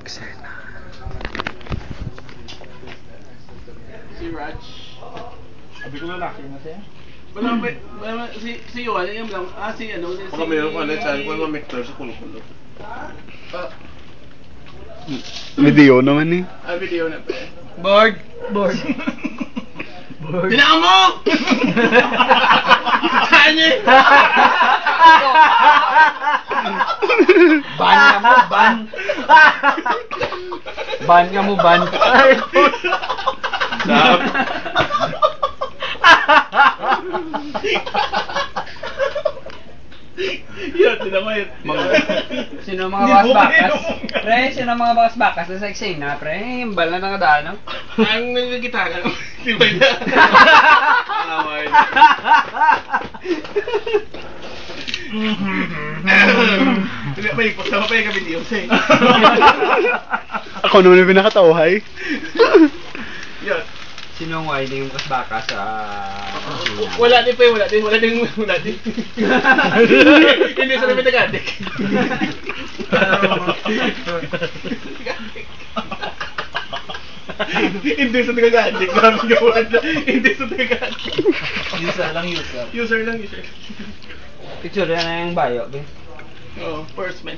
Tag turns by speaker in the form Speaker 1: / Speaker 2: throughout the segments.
Speaker 1: Eksena.
Speaker 2: Si Raj.
Speaker 3: Sabi ko lalaki na siya.
Speaker 2: Wala, si Yuan, yung lang, si ano, si...
Speaker 4: Baka mayroon ko ano saan ko yung mamektor sa kulo-kulo.
Speaker 1: Video naman eh.
Speaker 2: Video na pa eh.
Speaker 3: Board!
Speaker 2: Dinaan mo! Saan niya?
Speaker 3: Ban ka mo, ban! Ban ka mo, ban!
Speaker 4: Sab.
Speaker 2: Yun, tinamay.
Speaker 3: Sino ang mga bakas-bakas? Pre, sino ang mga bakas-bakas na sa eksena, pre? Yung bal na nangadaan, no?
Speaker 2: Ang nagkagitara lang. Di ba na?
Speaker 4: Away.
Speaker 2: May ipos na pa yung video sa'yo.
Speaker 1: Ako naman yung pinakatauhay.
Speaker 2: Yun.
Speaker 3: Sino ang wide yung bakas-bakas sa eksena?
Speaker 2: Wala din. Hindi sa namin nag-addict. Hindi sa nag-addict. Hindi sa nag-addict. User lang.
Speaker 3: Picture yan na yung bio, be.
Speaker 2: Oo, first man.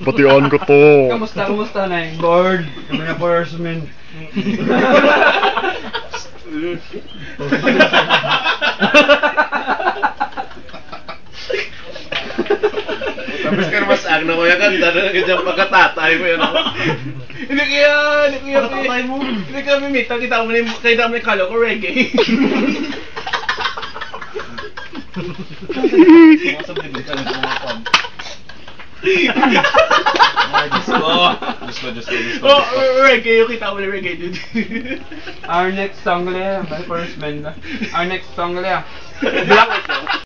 Speaker 1: Batian ko to.
Speaker 3: Kamusta na yung board? Kami na first man.
Speaker 4: Tapos ka mas agna ko yung ganda na ganyan pagkatatay mo yun.
Speaker 2: Hindi kaya mimita, kita mo na yung kalo ko reggae. Oh, reggae, yung kita mo na reggae, dude.
Speaker 3: Our next song ulit, by first man. Our next song ulit.
Speaker 4: Black ito.